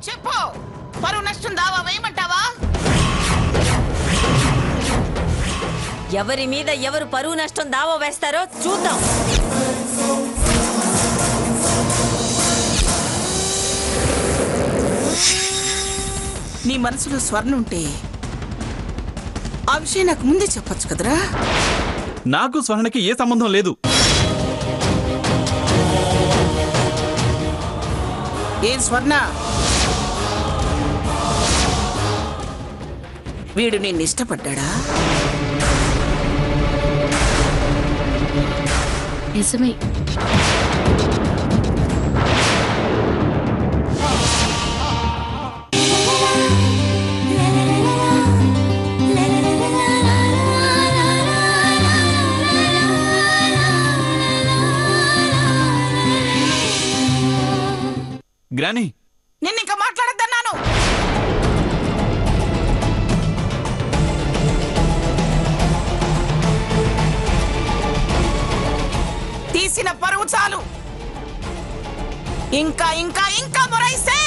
చెప్పు, పరువు నష్టం దావా వేయమంటావా? ఎవరి మీద ఎవరు పరువు నష్టం దావా వేస్తారో చూద్దాం. నీ మనసులో స్వర్ణ ఉంటే ఆ విషయం నాకు ముందే చెప్పొచ్చు కదరా. నాకు స్వర్ణకి ఏ సంబంధం లేదు. ఏం స్వర్ణ, వీడు నిన్ను ఇష్టపడ్డా? నిజమే. గ్రానీ, నిన్ను ఇంకా మాట్లాడద్దన్నాను. తీసిన పరువు చాలు, ఇంకా ఇంకా ఇంకా మొరైస్తే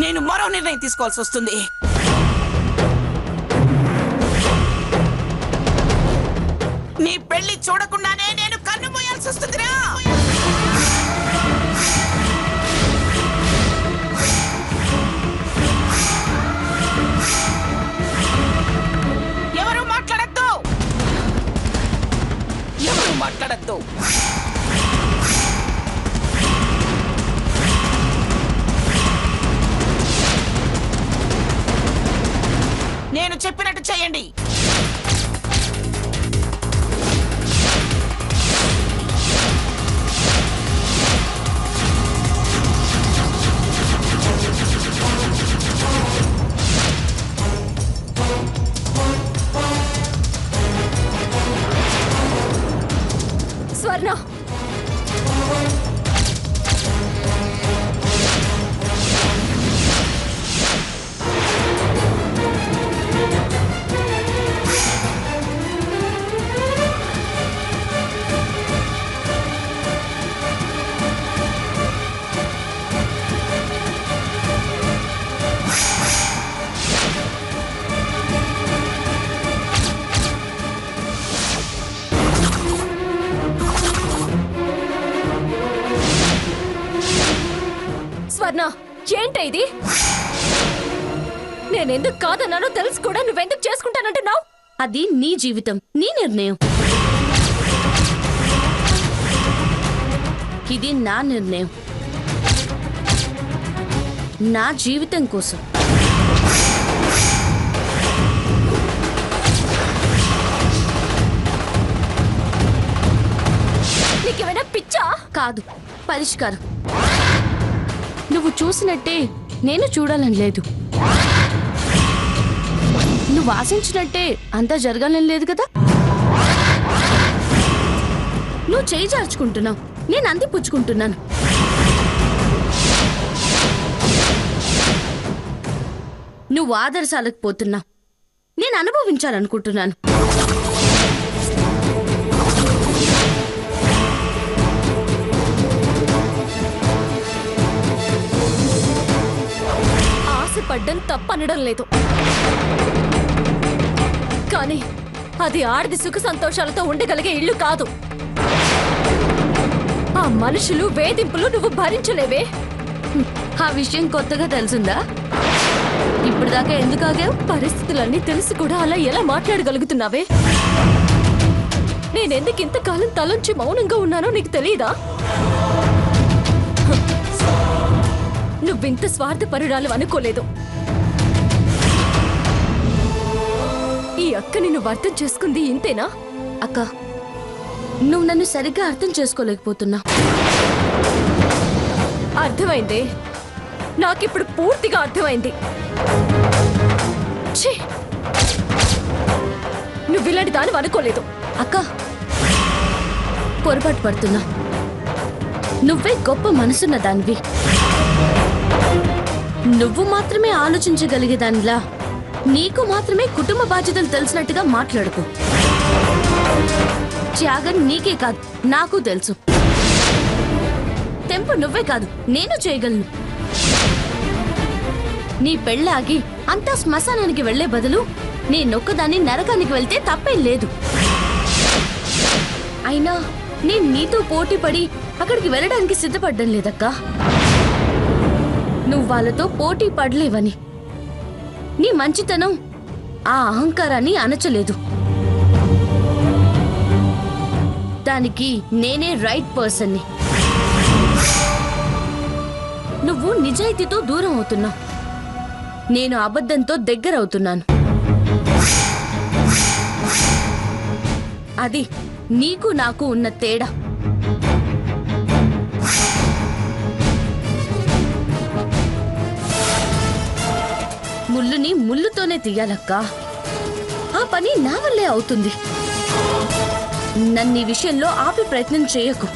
నేను మరో నిర్ణయం తీసుకోవాల్సి వస్తుంది. నీ పెళ్లి చూడకుండానే నేను కన్ను మూయాల్సి వస్తుందిరా. ఎవరు మాట్లాడద్దు, ఎవరు మాట్లాడద్దు. నేను చెప్పినట్టు చేయండి. స్వర్ణ, స్వర్ణ, ఏంటి ఇది? నేనెందుకు కాదన్నానో తెలుసు కూడా నువ్వెందుకు చేసుకుంటానంటున్నావు? అది నీ జీవితం, నీ నిర్ణయం. ఇది నా నిర్ణయం, నా జీవితం కోసం. నీకేమైనా పిచ్చా? కాదు, పరిష్కారం. నువ్వు చూసినట్టే నేను చూడాలని లేదు, నువ్వు ఆశించినట్టే అంతా జరగాలని లేదు కదా. నువ్వు చేయి జార్చుకుంటున్నావు, నేను అంది పుచ్చుకుంటున్నాను. నువ్వు ఆదర్శాలకు పోతున్నావు, నేను అనుభవించాలనుకుంటున్నాను. ఆశపడ్డం తప్పనడం లేదు, కానీ అది ఆడది సుఖ సంతోషాలతో ఉండగలిగే ఇల్లు కాదు. ఆ మనుషులు వేధింపులు నువ్వు భరించలేవే. ఆ విషయం కొత్తగా తెలిసిందా? ఇప్పుడు దాకా ఎందుకు ఆగావు? పరిస్థితులన్నీ తెలిసి కూడా అలా ఎలా మాట్లాడగలుగుతున్నావే? నేనెందుకు ఇంతకాలం తలంచి మౌనంగా ఉన్నానో నీకు తెలియదా? నువ్వింత స్వార్థపరురాలు అనుకోలేదు. ఈ అక్కని నువ్వు అర్థం చేసుకుంది ఇంతేనా? అక్క, నువ్వు నన్ను సరిగ్గా అర్థం చేసుకోలేకపోతున్నా. అర్థమైందే, నాకిప్పుడు పూర్తిగా అర్థమైంది. నువ్విలాంటి దాని అనుకోలేదు. అక్క, పొరపాటు పడుతున్నా. నువ్వే గొప్ప మనసున్న దానివి. నువ్వు మాత్రమే ఆలోచించగలిగేదానిలా నీకు మాత్రమే కుటుంబ బాధ్యతలు తెలిసినట్టుగా మాట్లాడుకో. త్యాగం నీకే కాదు, నాకు తెలుసు. తెంపు నువ్వే కాదు, నేను చేయగలను. నీ పెళ్ళాగి అంతా శ్మశానానికి వెళ్లే బదులు నేనొక్కదాన్ని నరకానికి వెళ్తే తప్పేం లేదు. అయినా నేను నీతో పోటీ పడి అక్కడికి వెళ్ళడానికి సిద్ధపడ్డం లేదక్కా. నువ్వు వాళ్ళతో పోటీ పడలేవని, నీ మంచితనం ఆ అహంకారాన్ని అణచలేదు. దానికి నేనే రైట్ పర్సన్ని. నువ్వు నిజాయితీతో దూరం అవుతున్నావు, నేను అబద్ధంతో దగ్గర అవుతున్నాను. అది నీకు నాకు ఉన్న తేడా. ముళ్ళుని ముళ్ళుతోనే తీయాలక్కా. ఆ పని నా వల్లే అవుతుంది. నన్ను ఈ విషయంలో ఆపే ప్రయత్నం చేయకు.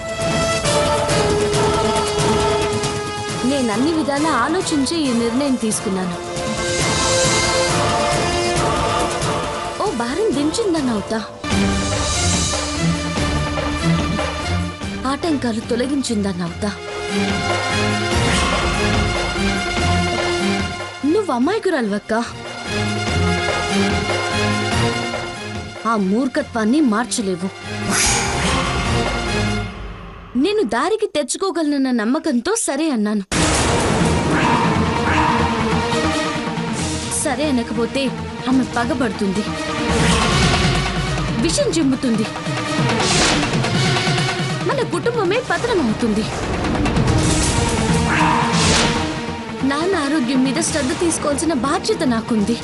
నేనన్ని విధాలా ఆలోచించి ఈ నిర్ణయం తీసుకున్నాను. ఓ భారం దించిందన్నవుతా, ఆటంకాలు తొలగించిందన్నవుతా. నువ్వు అమాయకురాలువక్క. ఆ మూర్ఖత్వాన్ని మార్చలేవు. నేను దారికి తెచ్చుకోగలనన్న నమ్మకంతో సరే అన్నాను. సరే అనకపోతే ఆమె పగబడుతుంది, విషం చిమ్ముతుంది, మన కుటుంబమే పతనమవుతుంది. నాన్న ఆరోగ్యం మీద శ్రద్ధ తీసుకోవాల్సిన బాధ్యత నాకుంది.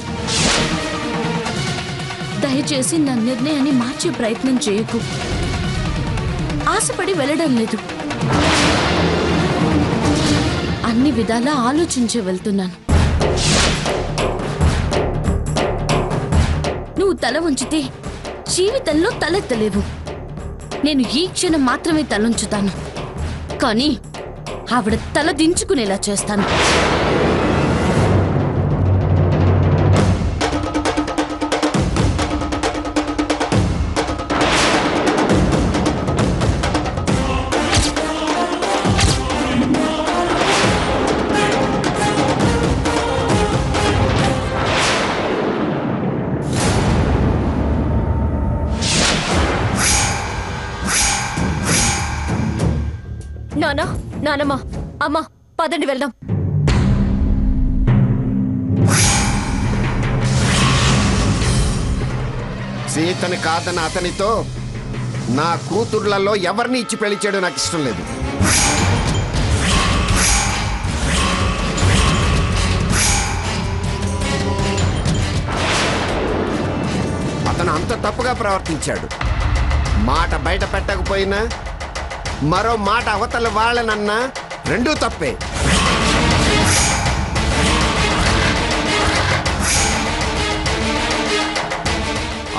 దయచేసి నా నిర్ణయాన్ని మార్చే ప్రయత్నం చేయకు. ఆశపడి వెళ్ళడం లేదు, అన్ని విధాలా ఆలోచించే వెళ్తున్నాను. నువ్వు తల ఉంచితే జీవితంలో తలెత్తలేవు. నేను ఈ క్షణం మాత్రమే తలంచుతాను, కానీ ఆవిడ తల దించుకునేలా చేస్తాను. నానా, నానమ్మ, అమ్మ, పదండి వెళ్దాం. సీతని కాదన్న అతనితో నా కూతుర్లలో ఎవరిని ఇచ్చి పెళ్లి చేయడం నాకు ఇష్టం లేదు. అతను అంత తప్పుగా ప్రవర్తించాడు. మాట బయట పెట్టకపోయినా మరో మాట అవతల వాళ్ళనన్నా రెండూ తప్పే.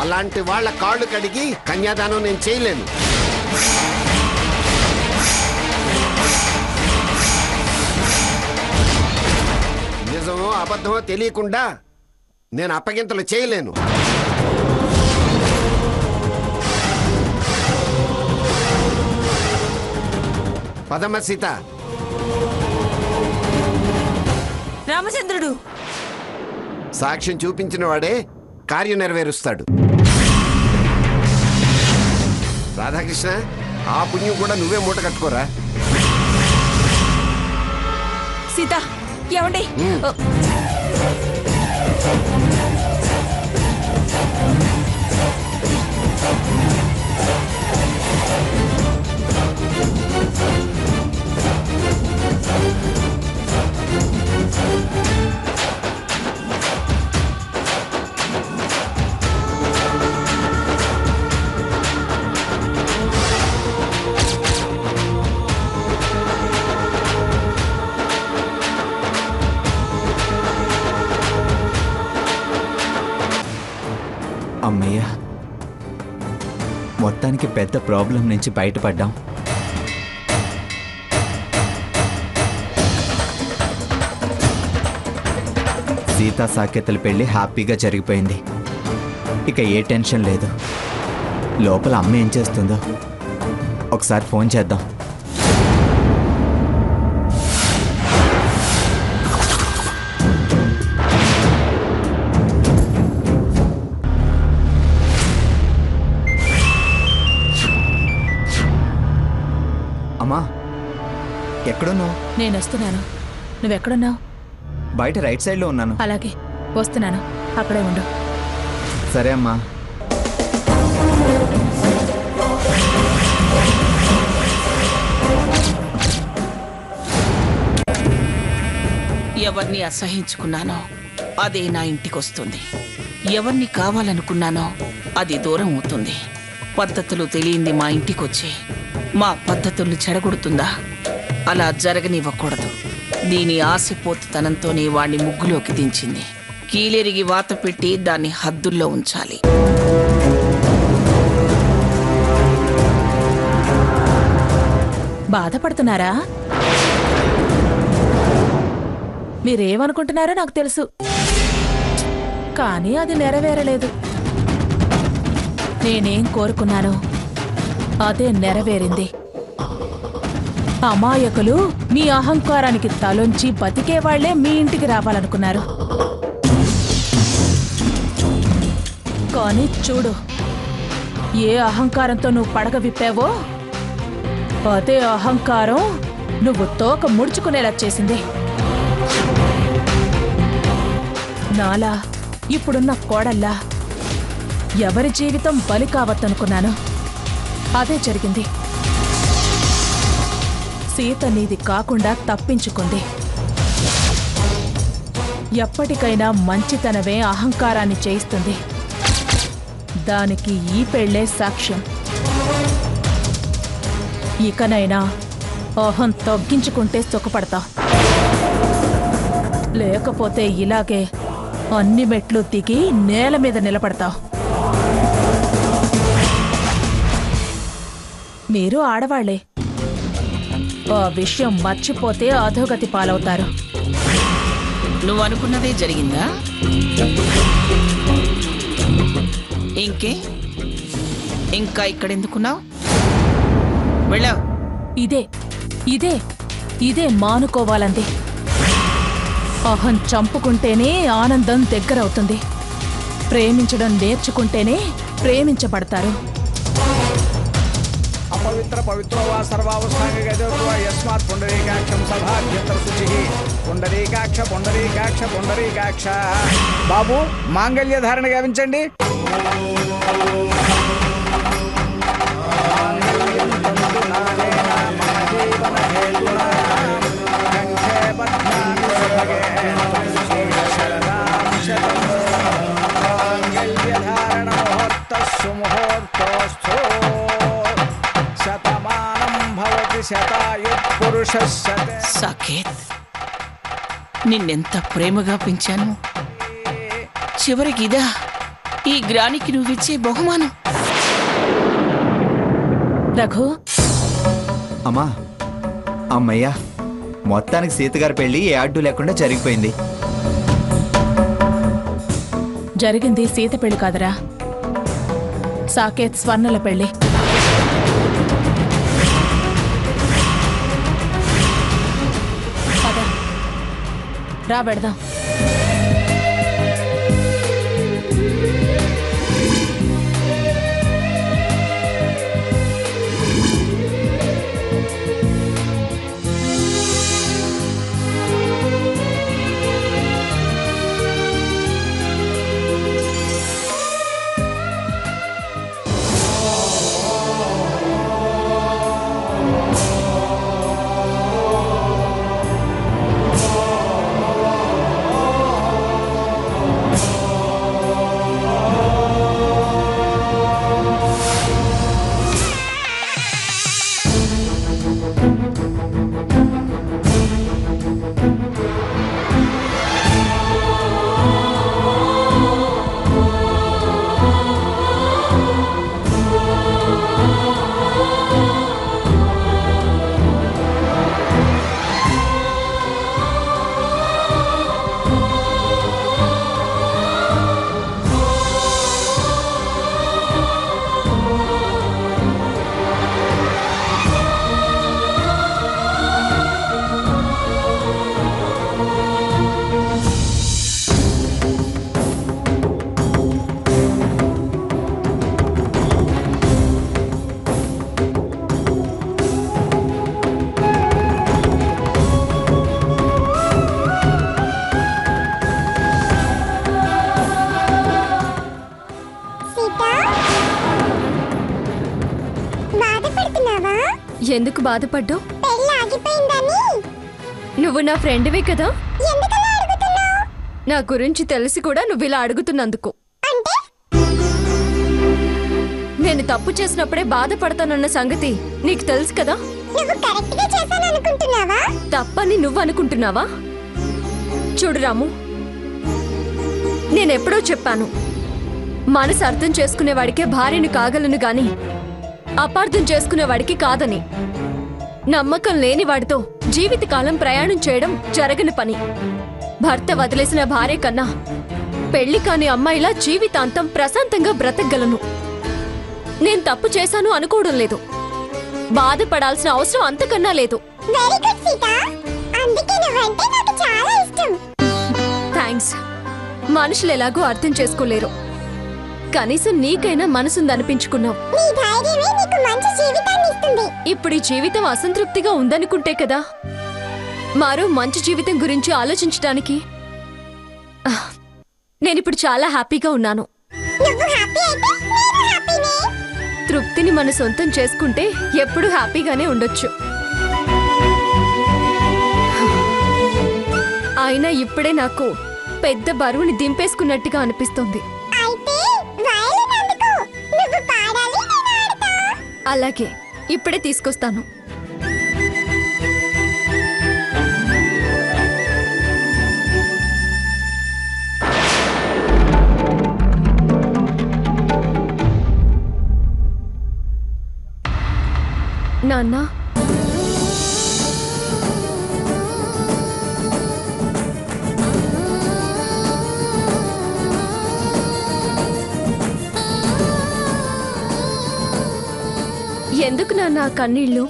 అలాంటి వాళ్ళ కాళ్ళు కడిగి కన్యాదానం నేను చేయలేను. నిజమో అబద్ధమో తెలియకుండా నేను అప్పగింతలు చేయలేను. పదమ్మ సీత. రామచంద్రుడు సాక్ష్యం చూపించిన వాడే కార్యం నెరవేరుస్తాడు. రాధాకృష్ణ, ఆ పుణ్యం కూడా నువ్వే మూట కట్టుకోరా. సీత, ఏమండి? అమ్మయ్య, మొత్తానికి పెద్ద ప్రాబ్లం నుంచి బయటపడ్డాం. సీతా సాకేతల పెళ్లి హ్యాపీగా జరిగిపోయింది. ఇక ఏ టెన్షన్ లేదు. లోపల అమ్మ ఏం చేస్తుందో ఒకసారి ఫోన్ చేద్దాం. అమ్మా, ఎక్కడున్నావు? నేను వస్తున్నాను. నువ్వెక్కడున్నావు? బయట రైట్ సైడ్లో ఉన్నాను. అలాగే వస్తున్నాను, అక్కడే ఉండు. సరే అమ్మా. ఎవరిని అసహించుకున్నానో అదే నా ఇంటికొస్తుంది. ఎవరిని కావాలనుకున్నానో అది దూరం అవుతుంది. పద్ధతులు తెలియంది మా ఇంటికొచ్చి మా పద్ధతుల్ని చెడగొడుతుందా? అలా జరగనివ్వకూడదు. దీని ఆశపోతుతనంతోనే వాణ్ణి ముగ్గులోకి దించింది. కీలెరిగి వాత పెట్టి దాన్ని హద్దుల్లో ఉంచాలి. బాధపడుతున్నారా? మీరేమనుకుంటున్నారో నాకు తెలుసు, కానీ అది నెరవేరలేదు. నేనేం కోరుకున్నానో అదే నెరవేరింది. అమాయకులు మీ అహంకారానికి తలొంచి బతికేవాళ్లే మీ ఇంటికి రావాలనుకున్నారు. కానీ చూడు, ఏ అహంకారంతో నువ్వు పడగ విప్పావో అదే అహంకారం నువ్వు తోక ముడుచుకునేలా చేసింది. నాలా ఇప్పుడున్న కోడల్లా ఎవరి జీవితం బలి కావద్దనుకున్నాను, అదే జరిగింది. సీత నీది కాకుండా తప్పించుకుంది. ఎప్పటికైనా మంచితనమే అహంకారాన్ని చేయిస్తుంది. దానికి ఈ పెళ్లే సాక్ష్యం. ఇకనైనా అహం తగ్గించుకుంటే సుఖపడతా, లేకపోతే ఇలాగే అన్ని మెట్లు దిగి నేల మీద నిలబడతావు. మీరు ఆడవాళ్లే, ఆ విషయం మర్చిపోతే అధోగతి పాలవుతారు. నువ్వు అనుకున్నదే జరిగిందా? ఇంకే ఇంకా ఇక్కడెందుకున్నావు? వెళ్ళావు. ఇదే ఇదే ఇదే మానుకోవాలంది. అహం చంపుకుంటేనే ఆనందం దగ్గరవుతుంది. ప్రేమించడం నేర్చుకుంటేనే ప్రేమించబడతారు. अपवित्र पवित्रो वा सर्वावस्थांगो यस्मात् पुंडरीकाक्षं सभाभ्यंतर शुचिः पुंडरीकाक्ष पुंडरीकाक्ष पुंडरीकाक्ष बाबू मांगल्य धारण गाविंचंडी సాకేత్, నిన్నెంత ప్రేమగా పెంచాను. చివరికి ఇదా ఈ గ్రానికి నువ్విచ్చే బహుమానం? రఘు, అమ్మా, అమ్మయ్యా, మొత్తానికి సీతగారి పెళ్లి ఏ అడ్డు లేకుండా జరిగిపోయింది. జరిగింది సీత పెళ్లి కాదురా, సాకేత్ స్వర్ణల పెళ్లి. రా పెడదాం. ఎందుకు బాధపడ్డావు? నువ్వు నా ఫ్రెండ్వే కదా, నా గురించి తెలిసి కూడా నువ్వు ఇలా అడుగుతున్నందుకు. నేను తప్పు చేసినప్పుడే బాధపడతానన్న సంగతి నీకు తెలుసు కదా. తప్పని నువ్వు అనుకుంటున్నావా? చూడు రాము, నేనెప్పుడో చెప్పాను, మనసు అర్థం చేసుకునేవాడికే భార్యను కాగలను గాని అపార్థం చేసుకునేవాడికి కాదని. నమ్మకం లేని వాడితో జీవితకాలం ప్రయాణం చేయడం జరగని పని. భర్త వదిలేసిన భార్య కన్నా పెళ్లి కాని అమ్మాయిలా జీవితాంతం ప్రశాంతంగా బ్రతకగలను. నేను తప్పు చేశాను అనుకోవడం లేదు, బాధపడాల్సిన అవసరం అంతకన్నా లేదు. థ్యాంక్స్. మనుషులు ఎలాగో అర్థం చేసుకోలేరు, కనీసం నీకైనా మనసుందనిపించుకున్నావు. ఇప్పుడు ఈ జీవితం అసంతృప్తిగా ఉందనుకుంటే కదా మరో మంచి జీవితం గురించి ఆలోచించడానికి. నేనిప్పుడు చాలా హ్యాపీగా ఉన్నాను. తృప్తిని మన సొంతం చేసుకుంటే ఎప్పుడూ హ్యాపీగానే ఉండొచ్చు. అయినా ఇప్పుడే నాకు పెద్ద బరువుని దింపేసుకున్నట్టుగా అనిపిస్తుంది. అలాగే, ఇప్పుడే తీసుకొస్తాను. నాన్న, ఎందుకు నాన్న కన్నీళ్ళు?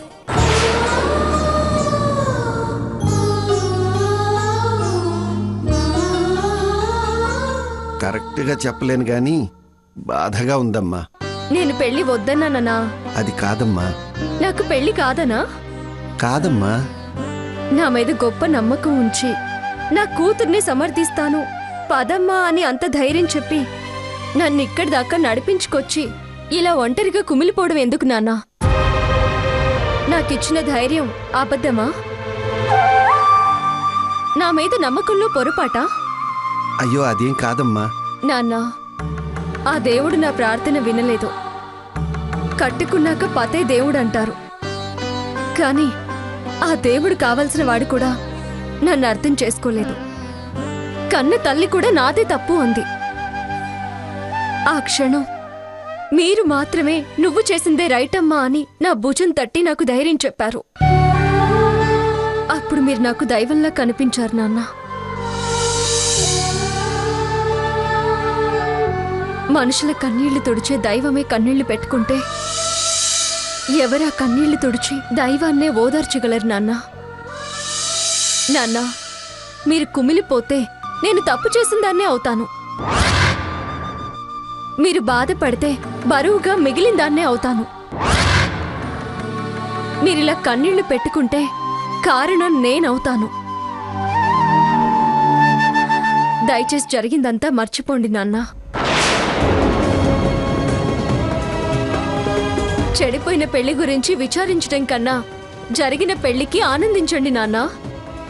కరెక్ట్గా చెప్పలేను గాని బాధగా ఉందమ్మా. నేను పెళ్లి వద్దన్నానా? అది కాదమ్మా. నాకు పెళ్లి కాదనా? కాదమ్మా. నా మీద గొప్ప నమ్మకం ఉంచి నా కూతుర్ని సమర్థిస్తాను పదమ్మా అని అంత ధైర్యం చెప్పి నన్ను ఇక్కడి దాకా నడిపించుకొచ్చి ఇలా ఒంటరిగా కుమిలిపోవడం ఎందుకు నాన్నా? నాకిచ్చిన ధైర్యం అబద్ధమా? నా మీద నమ్మకంలో పొరపాటా? అయ్యో అదేం కాదమ్మా. నాన్నా, ఆ దేవుడు నా ప్రార్థన వినలేదు. కట్టుకున్నాక పతే దేవుడు అంటారు, కానీ ఆ దేవుడు కావలసిన వాడు కూడా నన్ను అర్థం చేసుకోలేదు. కన్న తల్లి కూడా నాదే తప్పు అంది. ఆ క్షణం మీరు మాత్రమే నువ్వు చేసిందే రైట్ అమ్మా అని నా భుజం తట్టి నాకు ధైర్యం చెప్పారు. అప్పుడు మీరు నాకు దైవంలా కనిపించారు నాన్న. మనుషుల కన్నీళ్లు తుడిచే దైవమే కన్నీళ్లు పెట్టుకుంటే ఎవరా కన్నీళ్లు తుడిచి దైవాన్నే ఓదార్చగలరు నాన్న? నాన్న, మీరు కుమిలిపోతే నేను తప్పు చేసిన దాన్నే అవుతాను. మీరు బాధపడితే బరువుగా మిగిలిన దాన్నే అవుతాను. మీరిలా కన్నీళ్లు పెట్టుకుంటే కారణం నేనవుతాను. దయచేసి జరిగిందంతా మర్చిపోండి నాన్న. చెడిపోయిన పెళ్లి గురించి విచారించడం కన్నా జరిగిన పెళ్లికి ఆనందించండి నాన్న.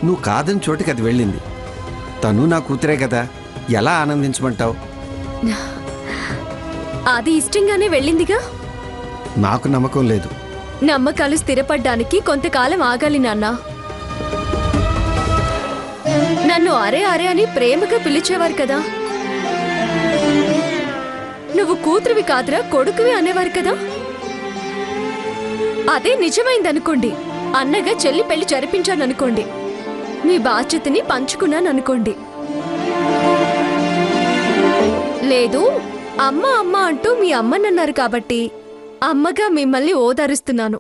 నువ్వు కాదని చోటికి అది వెళ్ళింది. తను నా కూతురే కదా, ఎలా ఆనందించమంటావు? అది ఇష్టంగానే వెళ్ళిందిగా. నాకు నమ్మకం లేదు. నమ్మకాలు స్థిరపడ్డానికి కొంతకాలం ఆగాలి నాన్న. నన్ను అరే అరే అని ప్రేమగా పిలిచేవారు కదా. నువ్వు కూతురివి కాదురా కొడుకువి అనేవారు కదా. అదే నిజమైందనుకోండి, అన్నగా చెల్లి పెళ్లి జరిపించాననుకోండి, మీ బాధ్యతని పంచుకున్నాననుకోండి. లేదు, అమ్మ అమ్మ అంటూ మీ అమ్మనన్నారు కాబట్టి అమ్మగా మిమ్మల్ని ఓదారుస్తున్నాను.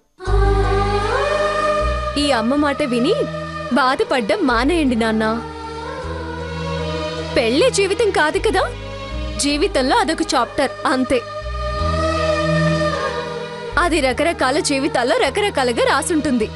ఈ అమ్మ మాట విని బాధపడ్డం మానేయండి నాన్న. పెళ్ళే జీవితం కాదు కదా, జీవితంలో అదొక చాప్టర్ అంతే. అది రకరకాల జీవితాల్లో రకరకాలుగా రాసుంటుంది.